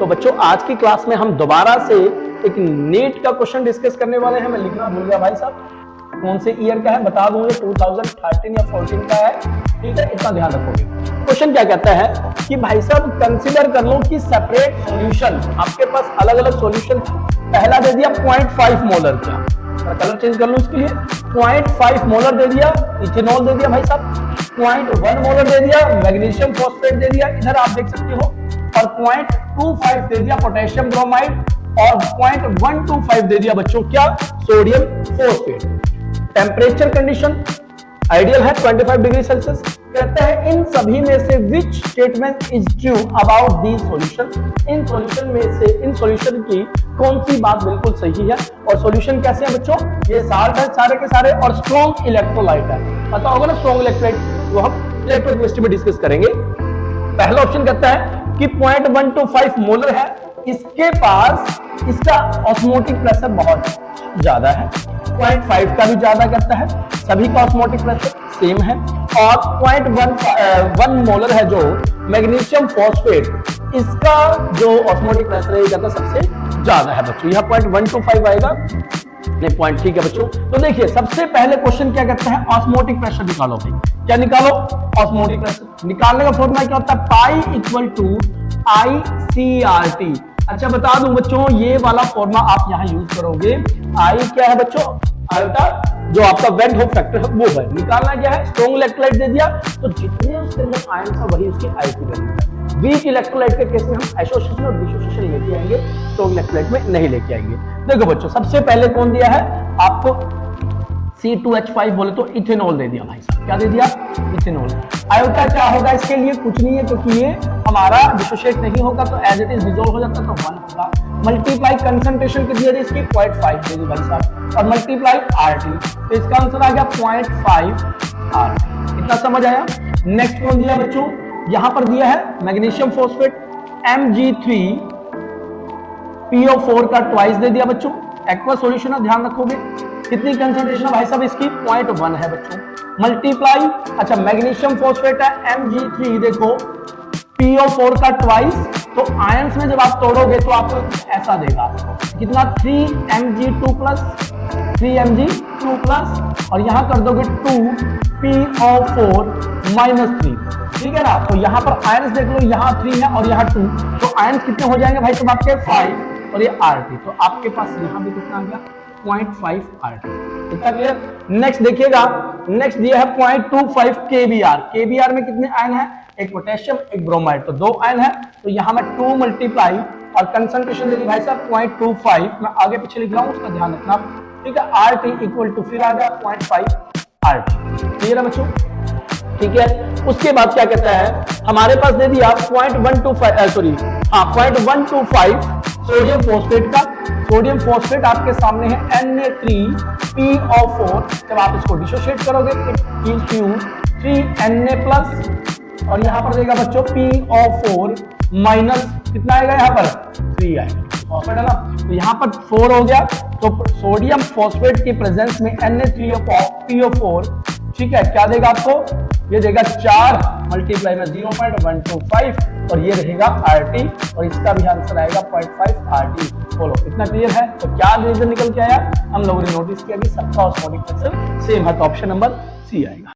तो बच्चों आज की क्लास में हम दोबारा से एक नीट का क्वेश्चन डिस्कस करने वाले हैं। मैं लिखना भूल गया भाई साहब, कौन से ईयर का है बता दूंगा, 2013 या 14 का है, ठीक है, इतना ध्यान रखोगे। क्वेश्चन क्या कहता है कि भाई साहब कंसीडर कर लो कि सेपरेट सॉल्यूशन, आपके पास अलग अलग सॉल्यूशन, पहला दे दिया 0.5 मोलर का, कलर चेंज कर लो इसके लिए, 0.5 मोलर दे दिया इथेनॉल दे दिया भाई साहब, 0.1 मोलर दे दिया मैग्नीशियम फॉस्फेट दे दिया, इधर आप देख सकते हो, और 0.25 दे दिया पोटेशियम ब्रोमाइड, और 0.125 दे दिया बच्चों क्या, sodium phosphate. Temperature condition ideal है 25 डिग्री सेल्सियस। कहता है इन सभी में से which statement is true about the solution, in solution में से इन सॉल्यूशन की कौन सी बात बिल्कुल सही है। और सॉल्यूशन कैसे है बच्चों, ये साल्ट है सारे के सारे, और स्ट्रॉन्ग इलेक्ट्रोलाइट है, पता होगा ना स्ट्रॉन्ग इलेक्ट्रोलाइट, वो हम इलेक्ट्रोकेमिस्ट्री में डिस्कस करेंगे। पहला ऑप्शन कहता है कि 0.125 मोलर है, इसके पास इसका ऑस्मोटिक प्रेशर बहुत ज्यादा है, 0.5 का भी ज्यादा करता है, सभी का ऑस्मोटिक प्रेशर सेम है, और 0.1 मोलर है जो मैग्नीशियम फॉस्फेट, इसका जो ऑस्मोटिक प्रेशर है ये कहता सबसे ज्यादा है बच्चों, यह 0.125 आएगा, नहीं पॉइंट, ठीक है बच्चों। तो देखिए सबसे पहले क्वेश्चन क्या कहता है, ऑस्मोटिक प्रेशर निकालो भाई, क्या निकालो, ऑस्मोटिक प्रेशर निकालने का फॉर्मूला क्या होता है, पाई इक्वल टू ICRT। अच्छा बता दूं बच्चों, ये वाला फॉर्मूला आप यहां यूज करोगे, आई क्या है बच्चों, अल्टा जो आपका वेट होप फैक्टर है वो है, निकालना क्या है, स्ट्रॉन्ग इलेक्ट्रोलाइट दे दिया तो जितने उसके अंदर आयन था वही उसकी आई की वैल्यू है। वीक इलेक्ट्रोलाइट के केस में हम एसोसिएशन और डिसोसिएशन लेके आएंगे, स्ट्रॉन्ग इलेक्ट्रोलाइट में नहीं लेके आएंगे। देखो बच्चों सबसे पहले कौन दिया है आपको, C2H5 बोले तो इथेनॉल दे दिया भाई साहब, क्या दे दिया, इथेनॉल। आयोटा क्या होगा इसके लिए, कुछ नहीं है क्योंकि ये हमारा डिसोशिएट नहीं होगा तो एज इट इज डिसॉल्व हो जाता तो 1 होगा। मल्टीप्लाई कंसंट्रेशन कितनी है इसकी, 0.5 दे दी भाई साहब, और मल्टीप्लाई RT, तो इसका आंसर आ गया 0.5 RT। इतना समझ आया। नेक्स्ट कौन दिया बच्चों, यहां पर दिया है मैग्नीशियम फॉस्फेट, Mg3PO4 का ट्वाइस दे दिया बच्चों, एक्वा सॉल्यूशन है ध्यान रखोगे, कितनी कंसंट्रेशन है भाई साहब इसकी, 0.1 है बच्चों, मल्टीप्लाई, अच्छा मैग्नीशियम फॉस्फेट है Mg3, देखो PO4 का ट्वाइस, तो आयंस में जब आप तोड़ोगे तो आपको ऐसा देगा, कितना 3Mg2 प्लस, और यहां कर दोगे 2PO4 -3, ठीक है ना। तो यहां पर आयंस देख लो, यहां 3 है और यहां 2, तो आयंस कितने हो जाएंगे भाई साहब आपके 5, और ये RT, तो आपके पास यहां भी कितना आ गया 0.5 RT। इतना क्लियर। नेक्स्ट देखिएगा, नेक्स्ट दिया है 0.25 KBr, KBr में कितने आयन है, एक पोटेशियम एक ब्रोमाइड, तो 2 आयन है, तो यहां मैं 2 मल्टीप्लाई और कंसंट्रेशन देखिए भाई साहब 0.25, मैं आगे पीछे लिख रहा हूं उसका ध्यान रखना, ठीक है। RT इक्वल टू फिर आ गया 0.5 RT, क्लियर है बच्चों, ठीक है। उसके बाद क्या कहता है, हमारे पास दे दिया 0.125 सोडियम फॉस्फेट का, सोडियम फॉस्फेट आपके सामने है Na3PO4, जब आप इसको डिसोशिएट करोगे इट गिव्स यू 3Na+, और यहां पर देगा बच्चों PO4 माइनस, कितना आएगा यहां पर 3 आएगा, फॉस्फेट है ना, तो यहां पर 4 हो गया, तो सोडियम फॉस्फेट की प्रेजेंस में Na3PO4, ठीक है, क्या देगा आपको, ये देगा 4 मल्टीप्लाई में 0.125, और ये रहेगा RT, और इसका भी आंसर आएगा 0.5 RT। बोलो इतना क्लियर है। तो क्या रीजन निकल के आया, हम लोगों ने नोटिस किया कि सबका ऑस्मोटिक प्रेशर सेम है, तो ऑप्शन नंबर C आएगा।